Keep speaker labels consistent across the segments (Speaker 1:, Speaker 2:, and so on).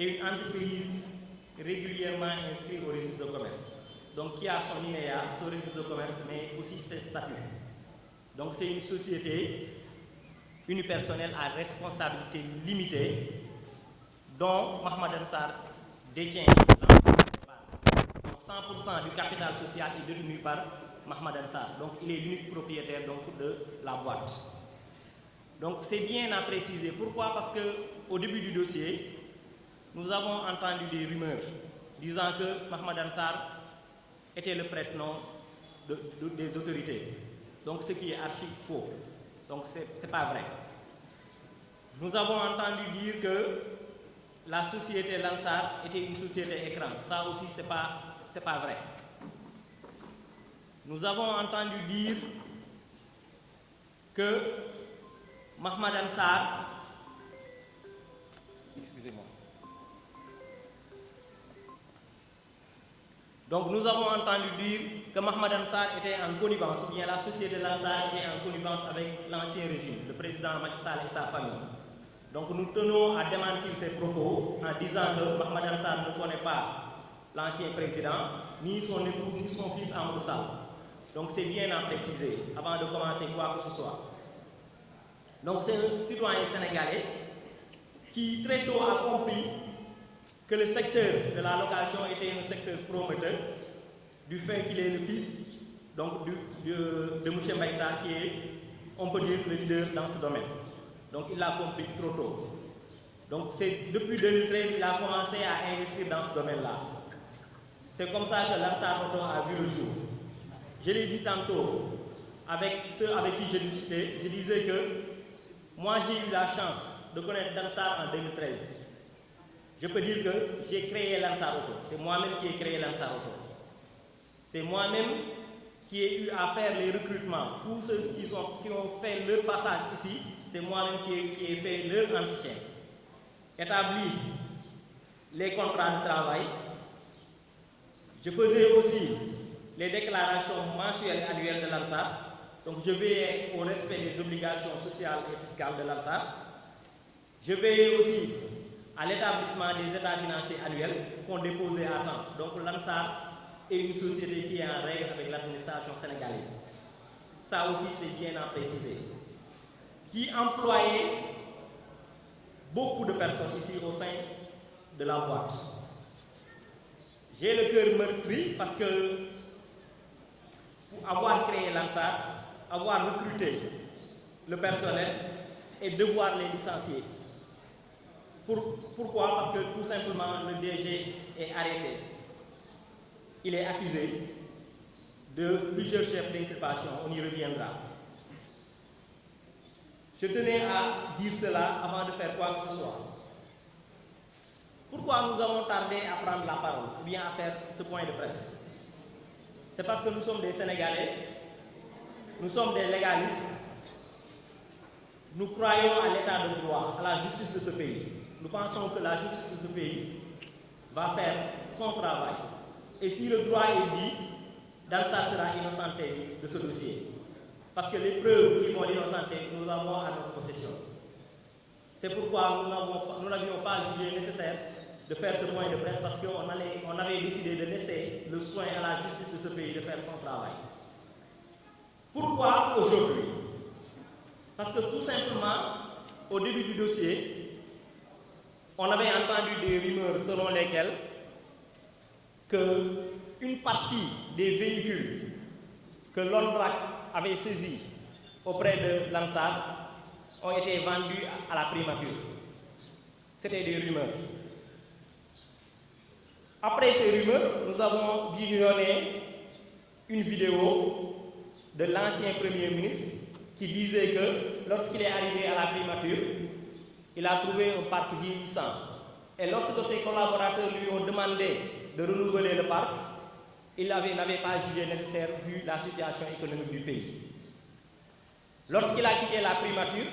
Speaker 1: est une entreprise régulièrement inscrite au registre de commerce. Donc qui a son INEA, son registre de commerce, mais aussi ses statuts. Donc c'est une société unipersonnelle à responsabilité limitée dont Mahamadan Sarr détient l'ensemble des parts. Donc 100% du capital social est détenu par Mahamadan Sarr. Donc il est l'unique propriétaire donc, de la boîte. Donc c'est bien à préciser. Pourquoi? Parce qu'au début du dossier, nous avons entendu des rumeurs disant que Mahamadan Sarr était le prête-nom des autorités. Donc ce qui est archi faux. Donc ce n'est pas vrai. Nous avons entendu dire que la société Lansar était une société écran. Ça aussi, ce n'est pas vrai. Nous avons entendu dire que Mahamadan Sarr, excusez-moi. Donc nous avons entendu dire que Mahamadan Sarr était en connivence, ou bien la société Lansar était en connivence avec l'ancien régime, le président Macky Sall et sa famille. Donc nous tenons à démentir ces propos en disant que Mahamadan Sarr ne connaît pas l'ancien président, ni son épouse, ni son fils Amadou Sall. Donc c'est bien à préciser avant de commencer quoi que ce soit. Donc c'est un citoyen sénégalais qui très tôt a compris que le secteur de la location était un secteur prometteur du fait qu'il est le fils donc, de M. Mbaye Sarr qui est, on peut dire, le leader dans ce domaine. Donc il l'a compris trop tôt. Donc depuis 2013, il a commencé à investir dans ce domaine-là. C'est comme ça que Lansar Auto a vu le jour. Je l'ai dit tantôt, avec ceux avec qui je discutais, je disais que moi j'ai eu la chance de connaître Lansar en 2013. Je peux dire que j'ai créé Lansar Auto. C'est moi-même qui ai créé Lansar Auto. C'est moi-même qui ai eu à faire les recrutements. Tous ceux qui ont fait leur passage ici, c'est moi-même qui ai fait leur entretien. Établir les contrats de travail. Je faisais aussi les déclarations mensuelles et annuelles de Lansar. Donc je veillais au respect des obligations sociales et fiscales de Lansar. Je veillais aussi à l'établissement des états financiers annuels qu'on déposait à temps. Donc Lansar est une société qui est en règle avec l'administration sénégalaise. Ça aussi c'est bien à préciser. Qui employait beaucoup de personnes ici au sein de la boîte. J'ai le cœur meurtri parce que pour avoir créé Lansar, avoir recruté le personnel et devoir les licencier. Pourquoi? Parce que tout simplement le DG est arrêté. Il est accusé de plusieurs chefs d'inculpation, on y reviendra. Je tenais à dire cela avant de faire quoi que ce soit. Pourquoi nous avons tardé à prendre la parole ou bien à faire ce point de presse? C'est parce que nous sommes des Sénégalais, nous sommes des légalistes, nous croyons à l'état de droit, à la justice de ce pays. Nous pensons que la justice de ce pays va faire son travail. Et si le droit est dit, Lansar sera innocenté de ce dossier. Parce que les preuves qui vont l'innocenter, nous avons à notre possession. C'est pourquoi nous n'avions pas jugé nécessaire de faire ce point de presse parce qu'on avait décidé de laisser le soin à la justice de ce pays de faire son travail. Pourquoi aujourd'hui? Parce que tout simplement, au début du dossier, on avait entendu des rumeurs selon lesquelles qu'une partie des véhicules que l'ONDRAC avait saisis auprès de Lansar ont été vendus à la primature. C'était des rumeurs. Après ces rumeurs, nous avons visionné une vidéo de l'ancien Premier ministre qui disait que lorsqu'il est arrivé à la primature, il a trouvé un parc vieillissant. Et lorsque ses collaborateurs lui ont demandé de renouveler le parc, il n'avait pas jugé nécessaire vu la situation économique du pays. Lorsqu'il a quitté la primature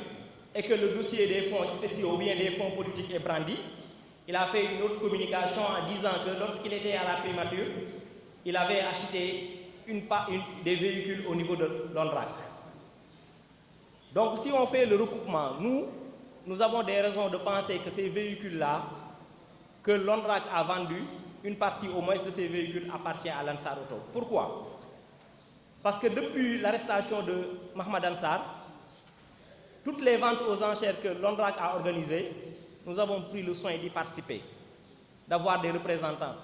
Speaker 1: et que le dossier des fonds spéciaux ou bien des fonds politiques est brandi, il a fait une autre communication en disant que lorsqu'il était à la primature, il avait acheté des véhicules au niveau de l'ONDRAC. Donc si on fait le recoupement, nous avons des raisons de penser que ces véhicules-là, que l'ONDRAC a vendu une partie au moins de ces véhicules appartient à l'Ansar Auto. Pourquoi? Parce que depuis l'arrestation de Mohamed Ansar, toutes les ventes aux enchères que l'ONDRAC a organisées, nous avons pris le soin d'y participer, d'avoir des représentants.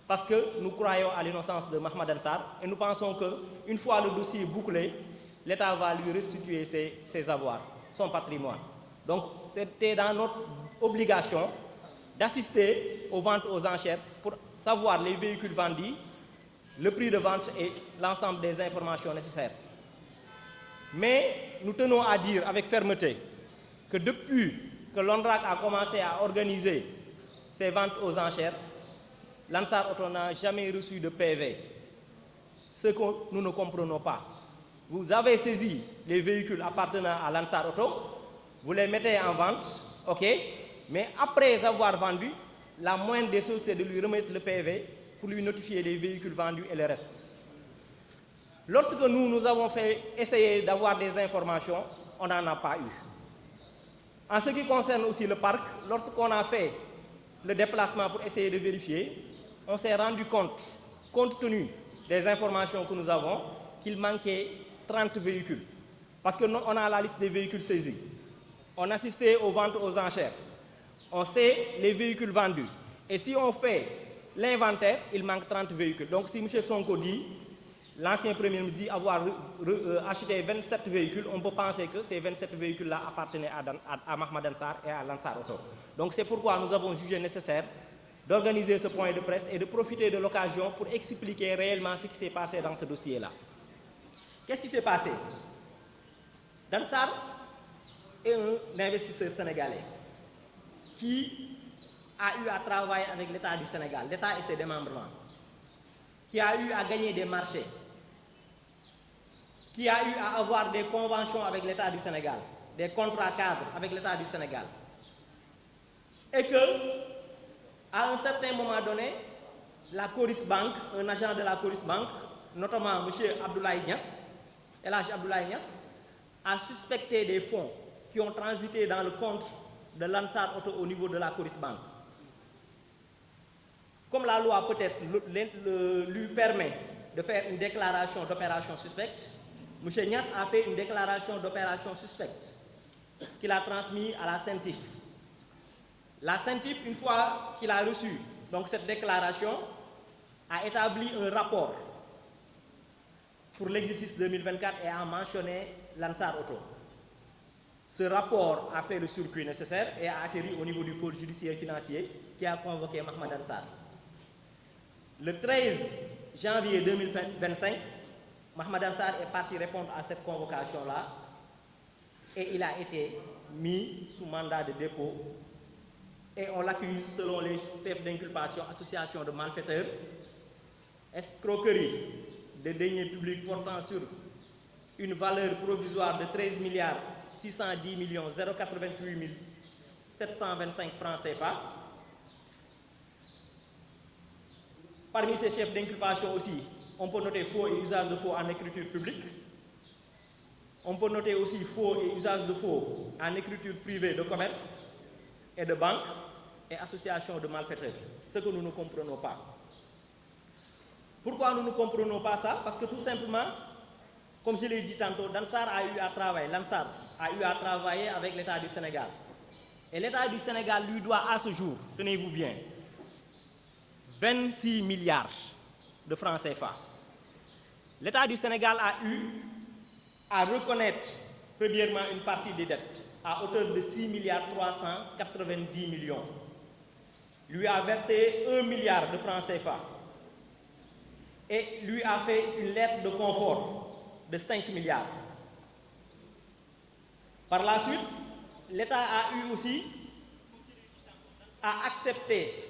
Speaker 1: Parce que nous croyons à l'innocence de Mohamed Ansar et nous pensons qu'une fois le dossier bouclé, l'État va lui restituer ses avoirs, son patrimoine. Donc c'était dans notre obligation d'assister aux ventes aux enchères pour savoir les véhicules vendus, le prix de vente et l'ensemble des informations nécessaires. Mais nous tenons à dire avec fermeté que depuis que l'ONDRAC a commencé à organiser ces ventes aux enchères, l'Ansar Auto n'a jamais reçu de PV. Ce que nous ne comprenons pas. Vous avez saisi les véhicules appartenant à l'Ansar Auto, vous les mettez en vente, ok, mais après avoir vendu, la moindre des choses, c'est de lui remettre le PV pour lui notifier les véhicules vendus et le reste. Lorsque nous avons fait essayer d'avoir des informations, on n'en a pas eu. En ce qui concerne aussi le parc, lorsqu'on a fait le déplacement pour essayer de vérifier, on s'est rendu compte tenu des informations que nous avons, qu'il manquait 30 véhicules. Parce qu'on a la liste des véhicules saisis. On assistait aux ventes aux enchères. On sait les véhicules vendus. Et si on fait l'inventaire, il manque 30 véhicules. Donc si M. Sonko dit, l'ancien Premier ministre dit avoir acheté 27 véhicules, on peut penser que ces 27 véhicules-là appartenaient à Mohamed Ansar et à l'Ansar Auto. Donc c'est pourquoi nous avons jugé nécessaire d'organiser ce point de presse et de profiter de l'occasion pour expliquer réellement ce qui s'est passé dans ce dossier-là. Qu'est-ce qui s'est passé? Dansar est un investisseur sénégalais qui a eu à travailler avec l'État du Sénégal, l'État et ses démembrements, qui a eu à gagner des marchés, qui a eu à avoir des conventions avec l'État du Sénégal, des contrats cadres avec l'État du Sénégal. Et que, à un certain moment donné, la Coris Bank, un agent de la Coris Bank, notamment M. Abdoulaye Niass, Elhadji Abdoulaye Niass, a suspecté des fonds qui ont transité dans le compte de l'Ansar Auto au niveau de la Coris Bank. Comme la loi peut-être lui permet de faire une déclaration d'opération suspecte, M. Niass a fait une déclaration d'opération suspecte qu'il a transmise à la CENTIF. La CENTIF, une fois qu'il a reçu donc, cette déclaration, a établi un rapport pour l'exercice 2024 et a mentionné l'Ansar Auto. Ce rapport a fait le circuit nécessaire et a atterri au niveau du pôle judiciaire financier qui a convoqué Mohamed Ansar. Le 13 janvier 2025, Mohamed Ansar est parti répondre à cette convocation-là et il a été mis sous mandat de dépôt et on l'accuse selon les chefs d'inculpation, association de malfaiteurs, escroquerie de deniers publics portant sur une valeur provisoire de 13 milliards 610 millions 088 725 francs CFA. Parmi ces chefs d'inculpation aussi, on peut noter faux et usage de faux en écriture publique. On peut noter aussi faux et usage de faux en écriture privée de commerce et de banque et association de malfaiteurs. Ce que nous ne comprenons pas. Pourquoi nous ne comprenons pas ça? Parce que tout simplement, comme je l'ai dit tantôt, l'Ansar a eu à travailler avec l'État du Sénégal. Et l'État du Sénégal lui doit à ce jour, tenez-vous bien, 26 milliards de francs CFA. L'État du Sénégal a eu à reconnaître premièrement une partie des dettes à hauteur de 6 milliards 390 millions. Lui a versé 1 milliard de francs CFA et lui a fait une lettre de confort de 5 milliards. Par la suite, l'État a eu aussi à accepter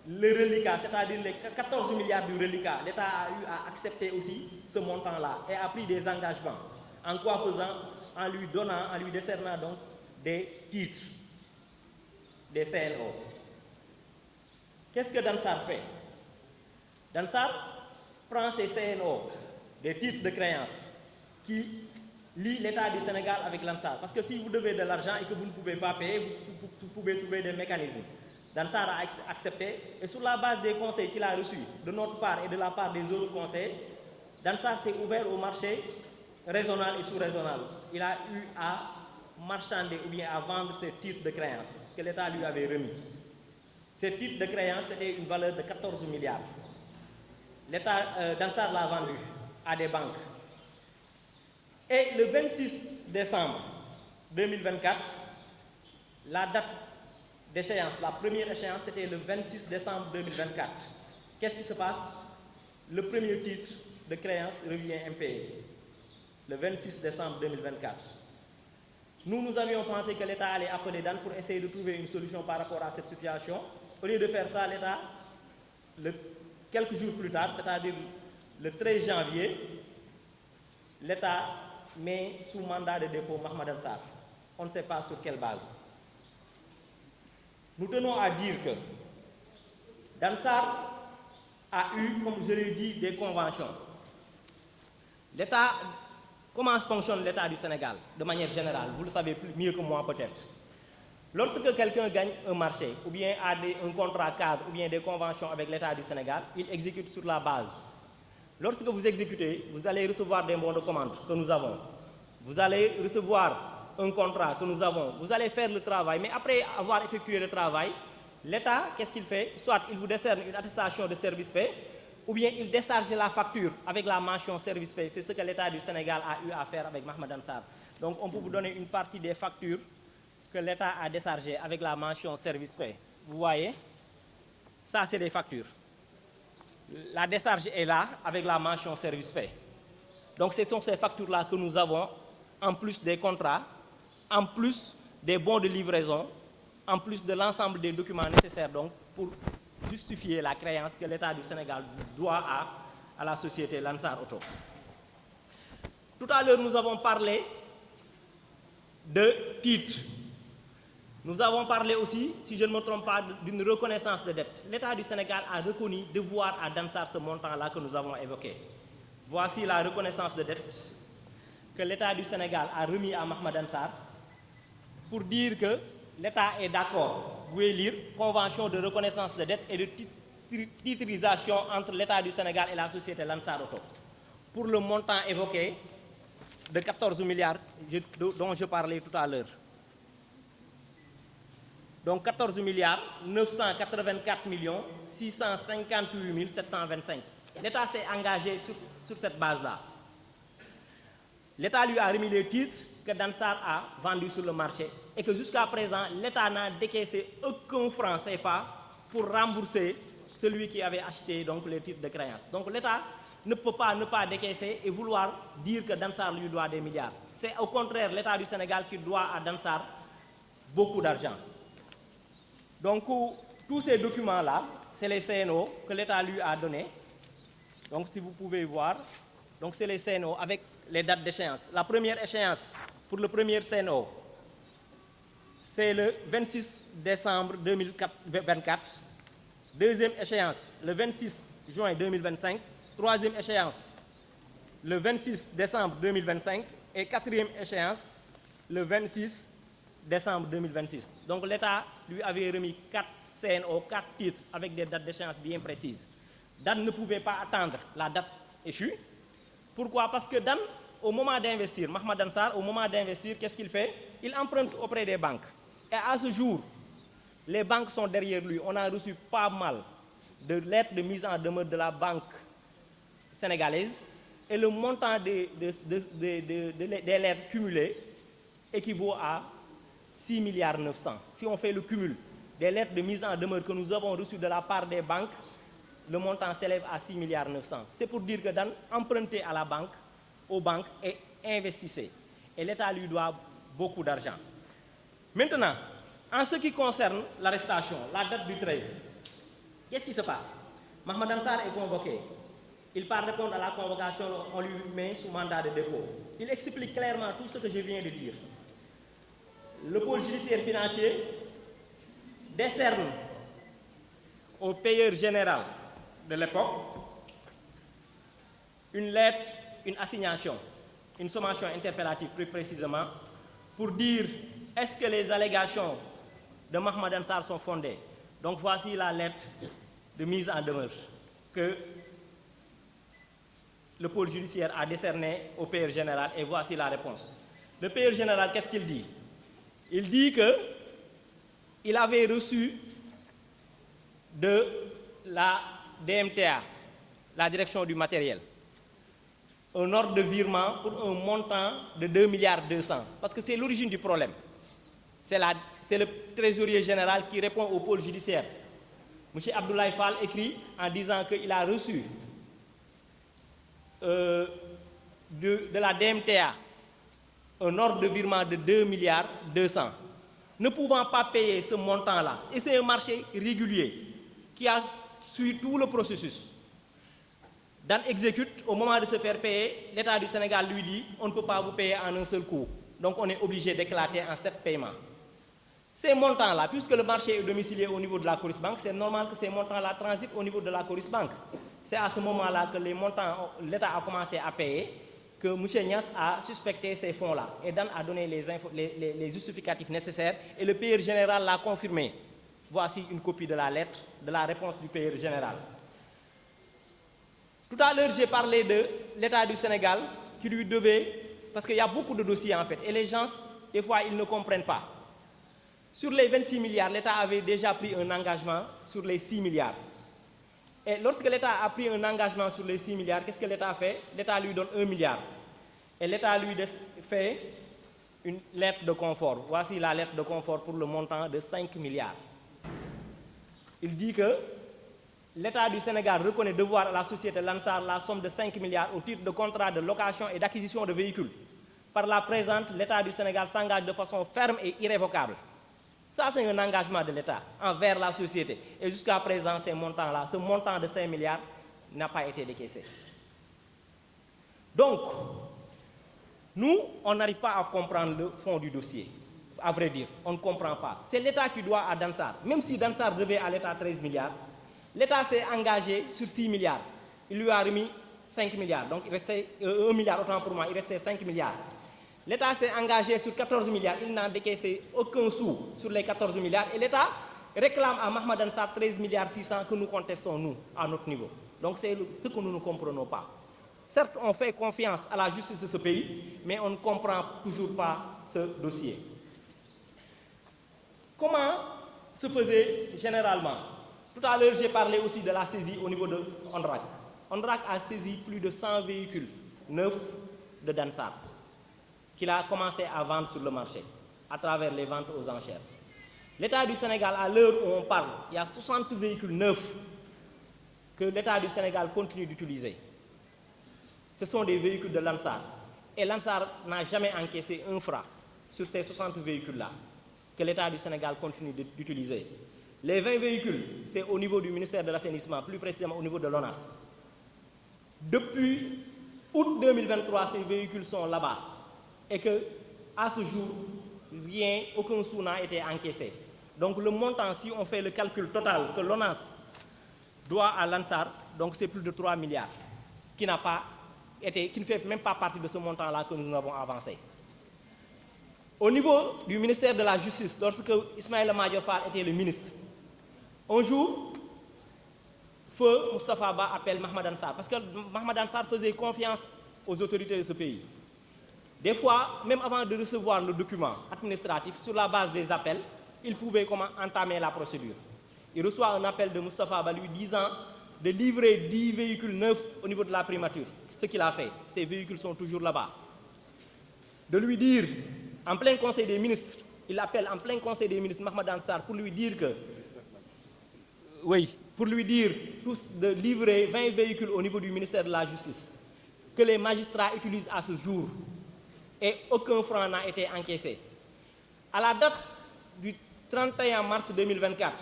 Speaker 1: le reliquat, c'est-à-dire les 14 milliards du reliquat. L'État a eu à accepter aussi ce montant-là et a pris des engagements. En quoi faisant? En lui donnant, en lui décernant donc des titres, des CNO. Qu'est-ce que Dansar fait? Dansar prend ces CNO, des titres de créance, qui lient l'État du Sénégal avec l'Ansar. Parce que si vous devez de l'argent et que vous ne pouvez pas payer, vous pouvez trouver des mécanismes. Dansar a accepté, et sur la base des conseils qu'il a reçus de notre part et de la part des autres conseils, Dansar s'est ouvert au marché régional et sous-régional. Il a eu à marchander ou bien à vendre ses titres de créance que l'État lui avait remis. Ces titres de créance, c'était une valeur de 14 milliards. L'État, Dansar l'a vendu à des banques. Et le 26 décembre 2024, la date d'échéance, la première échéance, c'était le 26 décembre 2024. Qu'est-ce qui se passe? Le premier titre de créance revient impayé, le 26 décembre 2024. Nous avions pensé que l'État allait appeler Dan pour essayer de trouver une solution par rapport à cette situation. Au lieu de faire ça, l'État, quelques jours plus tard, c'est-à-dire le 13 janvier, l'État met sous mandat de dépôt Mahmoud Dansar. On ne sait pas sur quelle base. Nous tenons à dire que Dansar a eu, comme je l'ai dit, des conventions. L'État, comment fonctionne l'État du Sénégal de manière générale? Vous le savez mieux que moi peut-être. Lorsque quelqu'un gagne un marché, ou bien a un contrat cadre, ou bien des conventions avec l'État du Sénégal, il exécute sur la base. Lorsque vous exécutez, vous allez recevoir des bons de commande que nous avons. Vous allez recevoir un contrat que nous avons. Vous allez faire le travail, mais après avoir effectué le travail, l'État, qu'est-ce qu'il fait? Soit il vous décerne une attestation de service fait, ou bien il décharge la facture avec la mention service fait. C'est ce que l'État du Sénégal a eu à faire avec Mahmoud Dansar. Donc on peut vous donner une partie des factures que l'État a déchargées avec la mention service fait. Vous voyez? Ça, c'est des factures. La décharge est là avec la mention service fait. Donc ce sont ces factures-là que nous avons, en plus des contrats, en plus des bons de livraison, en plus de l'ensemble des documents nécessaires donc, pour justifier la créance que l'État du Sénégal doit à la société Lansar Auto. Tout à l'heure, nous avons parlé de titres. Nous avons parlé aussi, si je ne me trompe pas, d'une reconnaissance de dette. L'État du Sénégal a reconnu devoir à Dansar ce montant-là que nous avons évoqué. Voici la reconnaissance de dette que l'État du Sénégal a remis à Mahmoud Dansar pour dire que l'État est d'accord. Vous pouvez lire convention de reconnaissance de dette et de titrisation entre l'État du Sénégal et la société Lansar Auto pour le montant évoqué de 14 milliards dont je parlais tout à l'heure. Donc 14 milliards 984 millions 658 725. L'État s'est engagé sur cette base-là. L'État lui a remis les titres que Dansar a vendus sur le marché et que jusqu'à présent, l'État n'a décaissé aucun franc CFA pour rembourser celui qui avait acheté donc, les titres de créance. Donc l'État ne peut pas ne pas décaisser et vouloir dire que Dansar lui doit des milliards. C'est au contraire l'État du Sénégal qui doit à Dansar beaucoup d'argent. Donc tous ces documents-là, c'est les CNO que l'État lui a donnés. Donc si vous pouvez voir, donc c'est les CNO avec les dates d'échéance. La première échéance pour le premier CNO, c'est le 26 décembre 2024. Deuxième échéance, le 26 juin 2025. Troisième échéance, le 26 décembre 2025. Et quatrième échéance, le 26 décembre 2026. Donc l'État lui avait remis 4 CNO, 4 titres avec des dates d'échéance bien précises. Dan ne pouvait pas attendre la date échue. Pourquoi? Parce que Dan, au moment d'investir, Mahmoud Dansar, au moment d'investir, qu'est-ce qu'il fait? Il emprunte auprès des banques. Et à ce jour, les banques sont derrière lui. On a reçu pas mal de lettres de mise en demeure de la banque sénégalaise. Et le montant des lettres cumulées équivaut à 6 milliards 900. Si on fait le cumul des lettres de mise en demeure que nous avons reçues de la part des banques, le montant s'élève à 6 milliards 900. C'est pour dire que Dan empruntait à la banque, aux banques et investissait. Et l'État lui doit beaucoup d'argent. Maintenant, en ce qui concerne l'arrestation, la date du 13, qu'est-ce qui se passe? Mahmoud Dansar est convoqué. Il part répondre à la convocation, on lui met sous mandat de dépôt. Il explique clairement tout ce que je viens de dire. Le pôle judiciaire financier décerne au payeur général de l'époque une lettre, une assignation, une sommation interpellative plus précisément, pour dire est-ce que les allégations de Mahmoud Dansar sont fondées. Donc voici la lettre de mise en demeure que le pôle judiciaire a décernée au payeur général et voici la réponse. Le payeur général, qu'est-ce qu'il dit? Il dit qu'il avait reçu de la DMTA, la direction du matériel, un ordre de virement pour un montant de 2,2 milliards. Parce que c'est l'origine du problème. C'est le trésorier général qui répond au pôle judiciaire. M. Abdoulaye Fall écrit en disant qu'il a reçu de la DMTA un ordre de virement de 2,2 milliards. Ne pouvant pas payer ce montant-là, et c'est un marché régulier qui a suivi tout le processus. Dan exécute, au moment de se faire payer, l'État du Sénégal lui dit on ne peut pas vous payer en un seul coup. Donc on est obligé d'éclater en 7 paiements. Ces montants-là, puisque le marché est domicilié au niveau de la Coris Bank, c'est normal que ces montants-là transitent au niveau de la Coris Bank. C'est à ce moment-là que les montants, l'État a commencé à payer, que M. Niasse a suspecté ces fonds-là. Et Dan a donné les justificatifs nécessaires et le payeur général l'a confirmé. Voici une copie de la lettre, de la réponse du payeur général. Tout à l'heure, j'ai parlé de l'État du Sénégal qui lui devait, parce qu'il y a beaucoup de dossiers en fait, et les gens, des fois, ils ne comprennent pas. Sur les 26 milliards, l'État avait déjà pris un engagement sur les 6 milliards. Et lorsque l'État a pris un engagement sur les 6 milliards, qu'est-ce que l'État fait? L'État lui donne 1 milliard. Et l'État lui fait une lettre de confort. Voici la lettre de confort pour le montant de 5 milliards. Il dit que l'État du Sénégal reconnaît devoir à la société Lansar la somme de 5 milliards au titre de contrat de location et d'acquisition de véhicules. Par la présente, l'État du Sénégal s'engage de façon ferme et irrévocable. Ça, c'est un engagement de l'État envers la société. Et jusqu'à présent, ces montants-là, ce montant de 5 milliards n'a pas été décaissé. Donc, nous, on n'arrive pas à comprendre le fond du dossier. À vrai dire, on ne comprend pas. C'est l'État qui doit à Dansar. Même si Dansar devait à l'État 13 milliards, l'État s'est engagé sur 6 milliards. Il lui a remis 5 milliards. Donc, il restait 1 milliard, autant pour moi, il restait 5 milliards. L'État s'est engagé sur 14 milliards. Il n'a décaissé aucun sou sur les 14 milliards. Et l'État réclame à Mahmoud Dansar 13 milliards 600 que nous contestons, nous, à notre niveau. Donc, c'est ce que nous ne comprenons pas. Certes, on fait confiance à la justice de ce pays, mais on ne comprend toujours pas ce dossier. Comment se faisait généralement? Tout à l'heure, j'ai parlé aussi de la saisie au niveau de Ondrac. Ondrac a saisi plus de 100 véhicules neufs de Dansar qu'il a commencé à vendre sur le marché à travers les ventes aux enchères. L'État du Sénégal, à l'heure où on parle, il y a 60 véhicules neufs que l'État du Sénégal continue d'utiliser. Ce sont des véhicules de Lansar. Et Lansar n'a jamais encaissé un franc sur ces 60 véhicules-là que l'État du Sénégal continue d'utiliser. Les 20 véhicules, c'est au niveau du ministère de l'Assainissement, plus précisément au niveau de l'ONAS. Depuis août 2023, ces véhicules sont là-bas. Et qu'à ce jour, aucun sou n'a été encaissé. Donc le montant, si on fait le calcul total que l'ONAS doit à Lansar, donc c'est plus de 3 milliards, qui ne fait même pas partie de ce montant-là que nous avons avancé. Au niveau du ministère de la Justice, lorsque Ismaïla Madior Fall était le ministre, un jour, Feu Moustapha Ba appelle Mahmoud Ansar, parce que Mahmoud Ansar faisait confiance aux autorités de ce pays. Des fois, même avant de recevoir le document administratif, sur la base des appels, il pouvait entamer la procédure. Il reçoit un appel de Moustapha Ba lui disant de livrer 10 véhicules neufs au niveau de la primature. Ce qu'il a fait, ces véhicules sont toujours là-bas. De lui dire, en plein conseil des ministres, il appelle en plein conseil des ministres Mahmoud Ansar pour lui dire que, de livrer 20 véhicules au niveau du ministère de la Justice, que les magistrats utilisent à ce jour, et aucun franc n'a été encaissé. À la date du 31 mars 2024,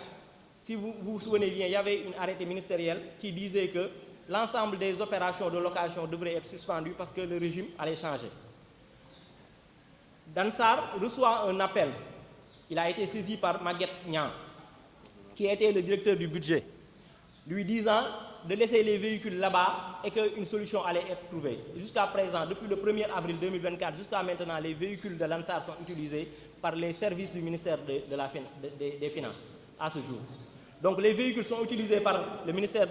Speaker 1: si vous vous souvenez bien, il y avait une arrêté ministériel qui disait que l'ensemble des opérations de location devraient être suspendues parce que le régime allait changer. Dansar reçoit un appel. Il a été saisi par Maguette Niang, qui était le directeur du budget, lui disant de laisser les véhicules là-bas et qu'une solution allait être trouvée. Jusqu'à présent, depuis le 1er avril 2024 jusqu'à maintenant, les véhicules de l'Ansar sont utilisés par les services du ministère des Finances à ce jour. Donc les véhicules sont utilisés par le ministère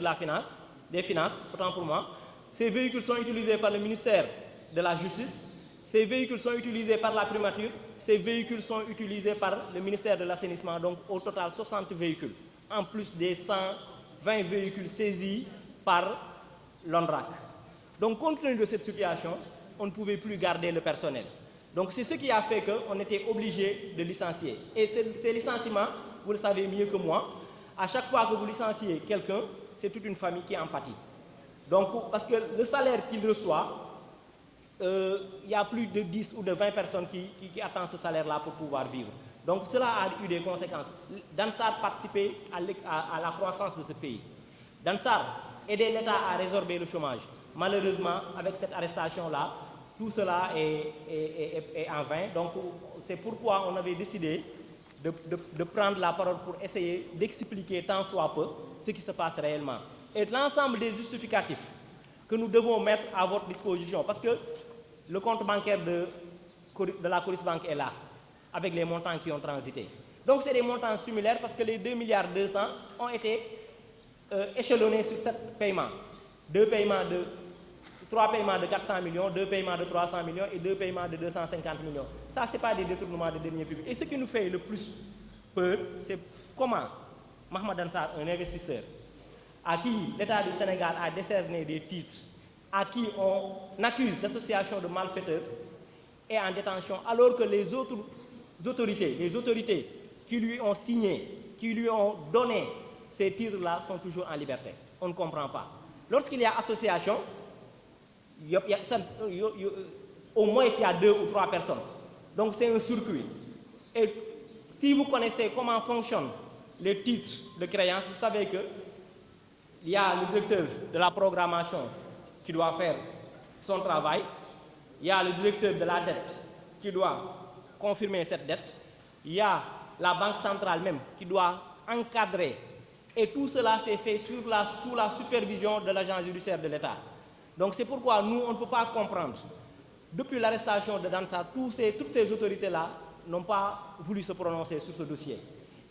Speaker 1: des Finances, autant pour moi. Ces véhicules sont utilisés par le ministère de la Justice. Ces véhicules sont utilisés par la primature. Ces véhicules sont utilisés par le ministère de l'Assainissement. Donc au total 60 véhicules, en plus des 120 véhicules saisis par l'ONRAC. Donc compte tenu de cette situation, on ne pouvait plus garder le personnel. Donc c'est ce qui a fait qu'on était obligé de licencier. Et ces licenciements, vous le savez mieux que moi, à chaque fois que vous licenciez quelqu'un, c'est toute une famille qui en pâtit. Donc parce que le salaire qu'il reçoit, il y a plus de 10 ou de 20 personnes qui attendent ce salaire-là pour pouvoir vivre. Donc cela a eu des conséquences. Dansar participait à la croissance de ce pays. Dansar aidait l'État à résorber le chômage. Malheureusement, avec cette arrestation-là, tout cela est en vain. Donc c'est pourquoi on avait décidé de prendre la parole pour essayer d'expliquer tant soit peu ce qui se passe réellement. Et l'ensemble des justificatifs que nous devons mettre à votre disposition, parce que le compte bancaire de la Coris Bank est là, avec les montants qui ont transité. Donc c'est des montants similaires parce que les 2,2 milliards ont été échelonnés sur 7 paiements. 3 paiements de 400 millions, 2 paiements de 300 millions et 2 paiements de 250 millions. Ça, ce n'est pas des détournements de deniers publics. Et ce qui nous fait le plus peur, c'est comment Mohamed Dansar, un investisseur, à qui l'État du Sénégal a décerné des titres, à qui on accuse d'association de malfaiteurs, est en détention, alors que les autorités qui lui ont signé, qui lui ont donné ces titres-là sont toujours en liberté. On ne comprend pas. Lorsqu'il y a association, au moins il y a 2 ou 3 personnes. Donc c'est un circuit. Et si vous connaissez comment fonctionnent les titres de créance, vous savez qu'il y a le directeur de la programmation qui doit faire son travail, il y a le directeur de la dette qui doit confirmer cette dette, il y a la banque centrale même qui doit encadrer. Et tout cela s'est fait sous la supervision de l'agence judiciaire de l'État. Donc c'est pourquoi nous, on ne peut pas comprendre. Depuis l'arrestation de Dansar, toutes ces autorités-là n'ont pas voulu se prononcer sur ce dossier.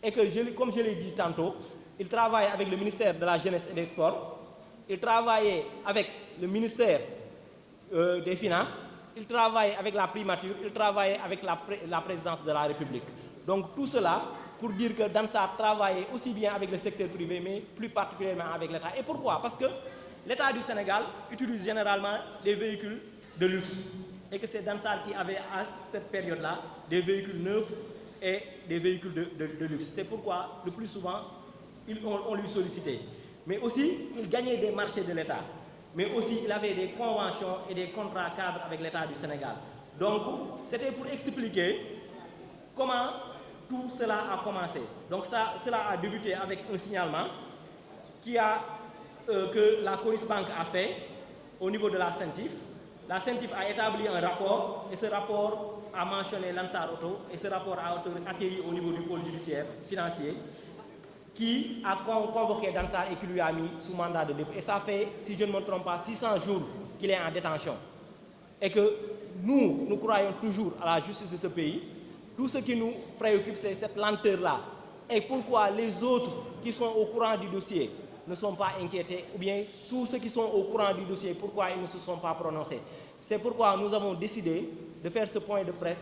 Speaker 1: Et que, comme je l'ai dit tantôt, ils travaillent avec le ministère de la Jeunesse et des Sports, ils travaillent avec le ministère des Finances, ils travaillent avec la primature, ils travaillent avec la présidence de la République. Donc tout cela pour dire que Dansar travaille aussi bien avec le secteur privé, mais plus particulièrement avec l'État. Et pourquoi? Parce que l'État du Sénégal utilise généralement des véhicules de luxe. Et que c'est Dansar qui avait à cette période-là des véhicules neufs et des véhicules de luxe. C'est pourquoi le plus souvent, on lui sollicitait. Mais aussi, il gagnait des marchés de l'État. Mais aussi, il avait des conventions et des contrats cadres avec l'État du Sénégal. Donc, c'était pour expliquer comment tout cela a commencé. Donc, cela a débuté avec un signalement que la Coris Bank a fait au niveau de la CENTIF. La CENTIF a établi un rapport et ce rapport a mentionné Lansar Auto et ce rapport a été accueilli au niveau du pôle judiciaire financier qui a convoqué Dansar et qui lui a mis sous mandat de dépôt. Et ça fait, si je ne me trompe pas, 600 jours qu'il est en détention. Et que nous croyons toujours à la justice de ce pays. Tout ce qui nous préoccupe, c'est cette lenteur-là. Et pourquoi les autres qui sont au courant du dossier ne sont pas inquiétés, ou bien tous ceux qui sont au courant du dossier, pourquoi ils ne se sont pas prononcés. C'est pourquoi nous avons décidé de faire ce point de presse.